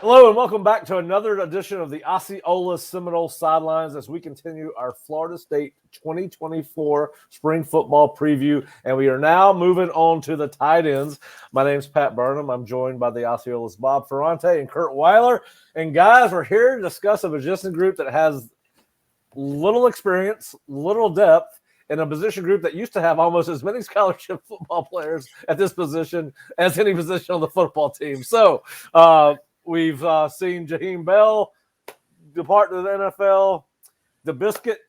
Hello and welcome back to another edition of the Osceola Seminole Sidelines as we continue our Florida State 2024 spring football preview. And we are now moving on to the tight ends. My name's Pat Burnham. I'm joined by the Osceola's Bob Ferrante and Curt Weiler. And guys, we're here to discuss a position group that has little experience, little depth, in a position group that used to have almost as many scholarship football players at this position as any position on the football team. So, we've seen Jaheim Bell depart to the NFL. The biscuit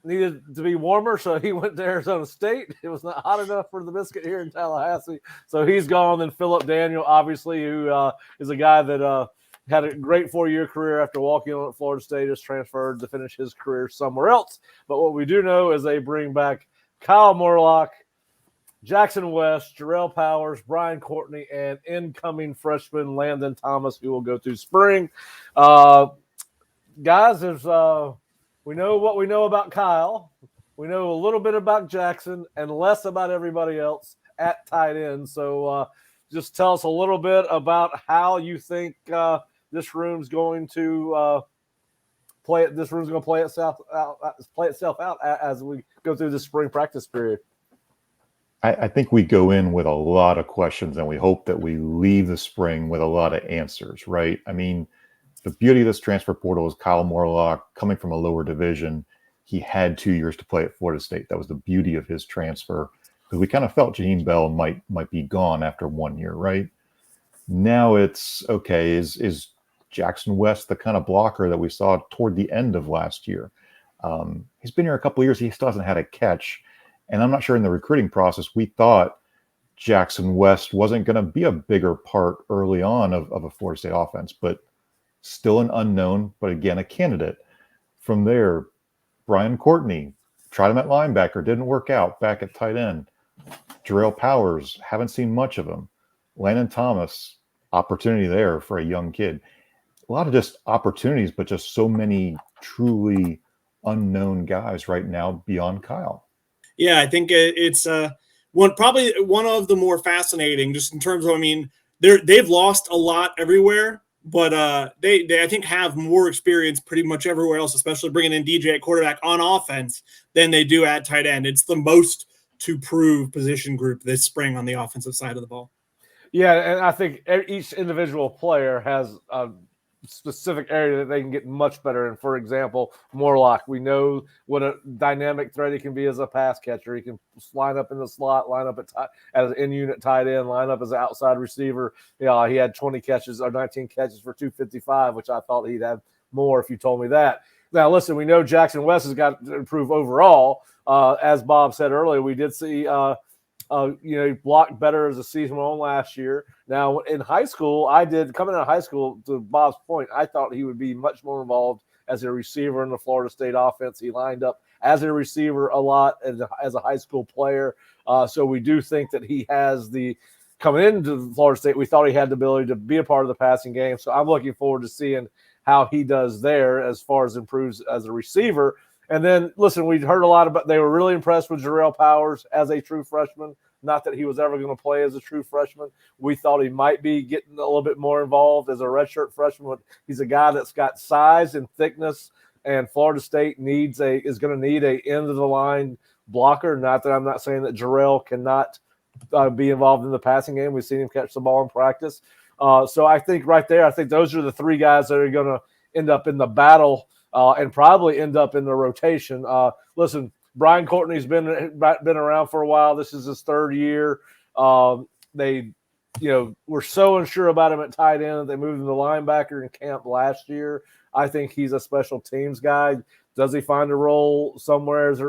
needed to be warmer, so he went to Arizona State. It was not hot enough for the biscuit here in Tallahassee, so he's gone. Then Phillip Daniel, obviously, who is a guy that had a great 4-year career after walking on at Florida State, has transferred to finish his career somewhere else. But what we do know is they bring back Kyle Morlock, Jackson West, Jarrell Powers, Brian Courtney, and incoming freshman Landon Thomas, who will go through spring. Guys, we know what we know about Kyle. We know a little bit about Jackson and less about everybody else at tight end. So just tell us a little bit about how you think this room's going to play it. This room's going to play itself out as we go through the spring practice period. I think we go in with a lot of questions, and we hope that we leave the spring with a lot of answers, right? I mean, the beauty of this transfer portal is Kyle Morlock, coming from a lower division. He had 2 years to play at Florida State. That was the beauty of his transfer, because we kind of felt Jaheim Bell might be gone after 1 year, right? Now it's, okay, is Jackson West the kind of blocker that we saw toward the end of last year? He's been here a couple of years. He still hasn't had a catch. And I'm not sure in the recruiting process, we thought Jackson West wasn't going to be a bigger part early on of a Florida State offense, but still an unknown, but again, a candidate. From there, Brian Courtney, tried him at linebacker, didn't work out, back at tight end. Jarrell Powers, haven't seen much of him. Landon Thomas, opportunity there for a young kid. A lot of just opportunities, but just so many truly unknown guys right now beyond Kyle. Yeah, I think it's probably one of the more fascinating, just in terms of, I mean, they've lost a lot everywhere, but they I think have more experience pretty much everywhere else, especially bringing in DJ at quarterback on offense than they do at tight end. It's the most to prove position group this spring on the offensive side of the ball. Yeah, and I think each individual player has a specific area that they can get much better in. For example, Morlock, we know what a dynamic threat he can be as a pass catcher. He can line up in the slot, line up as an in-unit tight end, line up as an outside receiver. He had 20 catches or 19 catches for 255, which I thought he'd have more if you told me that. Now, listen, we know Jackson West has got to improve overall. As Bob said earlier, we did see he blocked better as the season went on last year. Now, in high school, coming out of high school, to Bob's point, I thought he would be much more involved as a receiver in the Florida State offense. He lined up as a receiver a lot as a high school player. So we do think that he has coming into Florida State, we thought he had the ability to be a part of the passing game. So I'm looking forward to seeing how he does there as far as improves as a receiver. And then, listen, we heard a lot about, they were really impressed with Jarrell Powers as a true freshman. Not that he was ever going to play as a true freshman. We thought he might be getting a little bit more involved as a redshirt freshman. He's a guy that's got size and thickness, and Florida State is going to need a end-of-the-line blocker. Not that I'm not saying that Jarrell cannot be involved in the passing game. We've seen him catch the ball in practice. So I think right there, I think those are the three guys that are going to end up in the battle and probably end up in the rotation. Listen, Brian Courtney's been around for a while. This is his third year. They were so unsure about him at tight end that they moved him to linebacker in camp last year. I think he's a special teams guy. Does he find a role somewhere as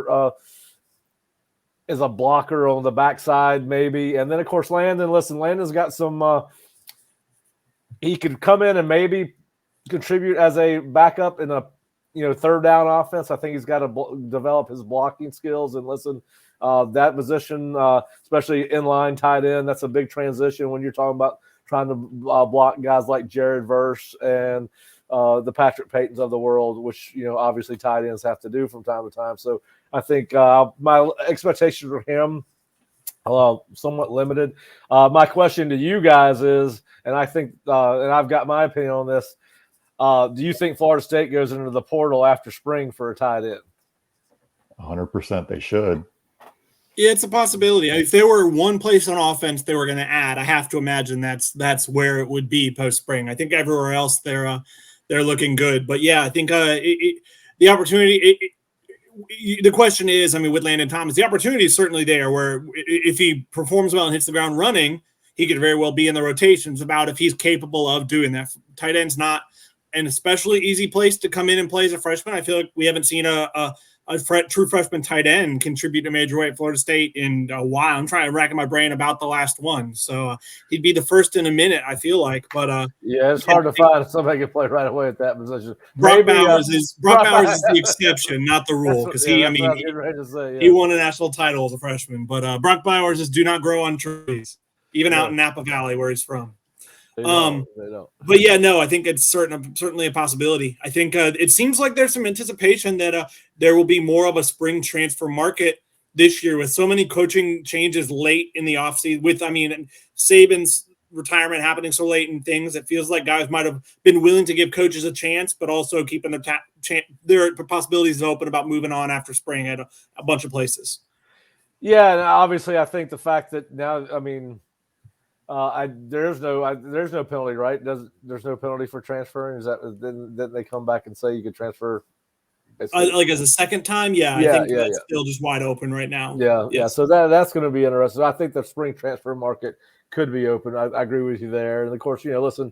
a blocker on the backside maybe? And then, of course, Landon. Listen, Landon's got some he could come in and maybe contribute as a backup in a third down offense. I think he's got to develop his blocking skills. And listen, that position, especially inline tight end, that's a big transition when you're talking about trying to block guys like Jared Verse and the Patrick Paytons of the world, which, obviously tight ends have to do from time to time. So I think my expectations for him somewhat limited. My question to you guys is, And I think, and I've got my opinion on this. Do you think Florida State goes into the portal after spring for a tight end? 100% they should. Yeah, it's a possibility. If there were one place on offense they were going to add, I have to imagine that's where it would be post spring. I think everywhere else they're looking good, but yeah, I think the opportunity. The question is, I mean, with Landon Thomas, the opportunity is certainly there. Where if he performs well and hits the ground running, he could very well be in the rotations. About if he's capable of doing that. Tight end's not an especially easy place to come in and play as a freshman. I feel like we haven't seen a true freshman tight end contribute a major way at Florida State in a while. I'm trying to rack my brain about the last one. So he'd be the first in a minute, I feel like. But yeah, it's hard to find somebody can play right away at that position. Brock Bowers is the exception, not the rule. Because he won a national title as a freshman. But Brock Bowers do not grow on trees, even out in Napa Valley where he's from. They don't. But yeah, no, I think it's certainly a possibility. I think it seems like there's some anticipation that there will be more of a spring transfer market this year with so many coaching changes late in the offseason. With Saban's retirement happening so late and things, it feels like guys might have been willing to give coaches a chance, but also keeping their possibilities open about moving on after spring at a bunch of places. Yeah, and obviously, I think the fact that now, there's no penalty, right? There's no penalty for transferring? Is that then they come back and say you could transfer? Like as a second time? I think that's still just wide open right now. Yeah. So that's going to be interesting. I think the spring transfer market could be open. I agree with you there. And of course, listen,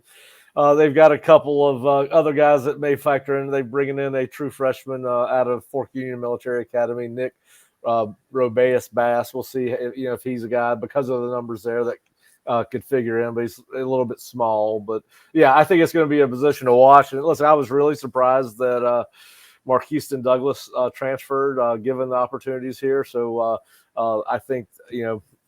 they've got a couple of other guys that may factor in. They're bringing in a true freshman out of Fork Union Military Academy, Nick Robeus Bass. We'll see if he's a guy because of the numbers there that could figure in, but he's a little bit small. But yeah, I think it's going to be a position to watch. And listen, I was really surprised that Marquiston Douglas transferred, given the opportunities here. So I think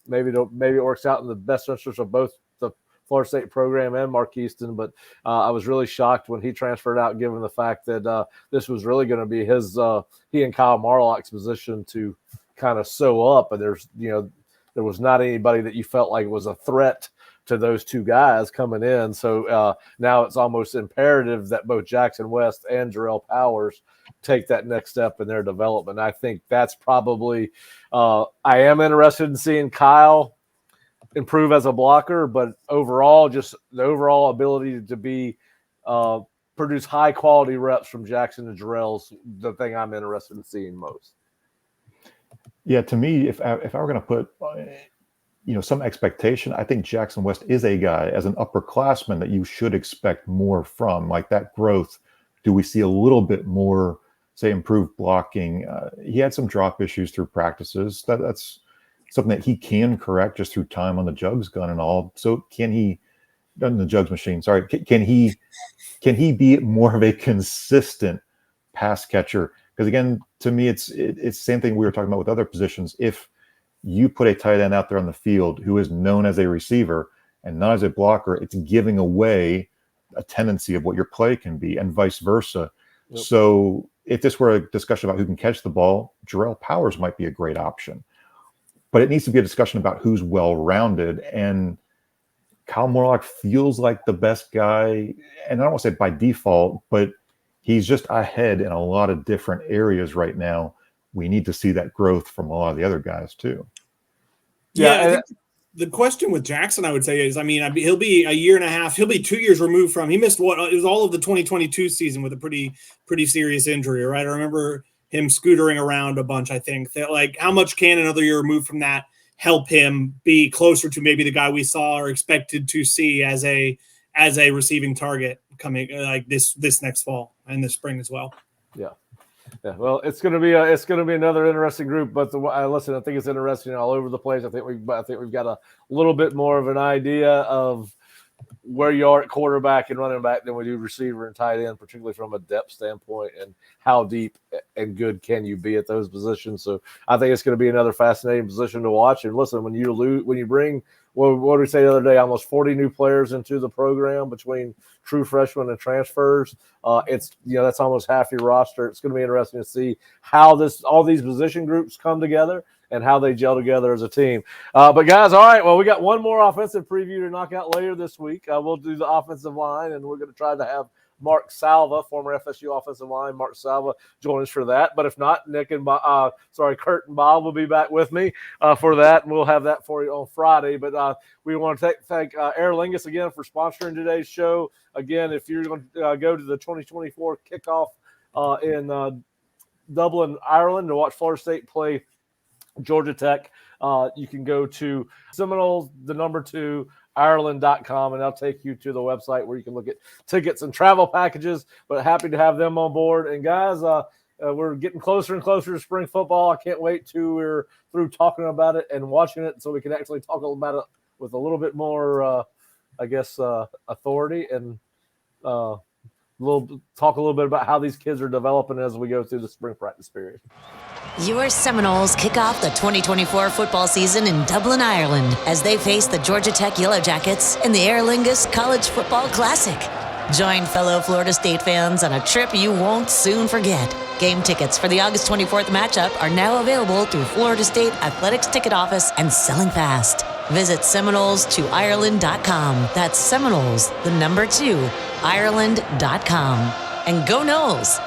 maybe it works out in the best interest of both the Florida State program and Marquiston. But I was really shocked when he transferred out, given the fact that this was really going to be he and Kyle Morlock's position to kind of sew up. And there was not anybody that you felt like was a threat to those two guys coming in. So now it's almost imperative that both Jackson West and Jarrell Powers take that next step in their development. I think that's probably I am interested in seeing Kyle improve as a blocker, but overall, just the overall ability to be produce high quality reps from Jackson and Jarrell's the thing I'm interested in seeing most. Yeah, to me, if I were going to put, some expectation, I think Jackson West is a guy as an upperclassman that you should expect more from. Like that growth, do we see a little bit more, say, improved blocking? He had some drop issues through practices. That's something that he can correct just through time on the jugs gun and all. So can he, on the jugs machine? Sorry, can he be more of a consistent pass catcher? Because again, to me, it's the same thing we were talking about with other positions. If you put a tight end out there on the field who is known as a receiver and not as a blocker, it's giving away a tendency of what your play can be, and vice versa. Yep. So if this were a discussion about who can catch the ball, Jarrell Powers might be a great option. But it needs to be a discussion about who's well-rounded. And Kyle Morlock feels like the best guy, and I don't want to say by default, but he's just ahead in a lot of different areas right now. We need to see that growth from a lot of the other guys too. Yeah, I think the question with Jackson, I would say, is, he'll be a year and a half. He'll be 2 years removed from. He missed it was all of the 2022 season with a pretty serious injury, right? I remember him scootering around a bunch. I think that, like, how much can another year removed from that help him be closer to maybe the guy we saw or expected to see as a receiving target coming like this next fall and this spring as well. Yeah. Well, it's going to be another interesting group. But listen, I think it's interesting all over the place. I think we've got a little bit more of an idea of where you are at quarterback and running back than we do receiver and tight end, particularly from a depth standpoint, and how deep and good can you be at those positions. So I think it's going to be another fascinating position to watch. And listen, when you bring, what did we say the other day, almost 40 new players into the program between true freshmen and transfers, it's that's almost half your roster. It's going to be interesting to see how all these position groups come together and how they gel together as a team. But guys, all right, well, we got one more offensive preview to knock out later this week. We'll do the offensive line, and we're going to try to have Mark Salva, former FSU offensive line, Mark Salva, join us for that. But if not, Curt and Bob will be back with me for that, and we'll have that for you on Friday. But we want to thank Aer Lingus again for sponsoring today's show. Again, if you're going to go to the 2024 kickoff in Dublin, Ireland, to watch Florida State play Georgia Tech, you can go to Seminoles, 2, Ireland.com, and that'll take you to the website where you can look at tickets and travel packages. But happy to have them on board. And guys, we're getting closer and closer to spring football. I can't wait till we're through talking about it and watching it, so we can actually talk about it with a little bit more, authority, and talk a little bit about how these kids are developing as we go through the spring practice period. Your Seminoles kick off the 2024 football season in Dublin, Ireland, as they face the Georgia Tech Yellow Jackets in the Aer Lingus College Football Classic. Join fellow Florida State fans on a trip you won't soon forget. Game tickets for the August 24th matchup are now available through Florida State Athletics Ticket Office and selling fast. Visit Seminoles2Ireland.com. That's Seminoles, 2, Ireland.com. And go Noles!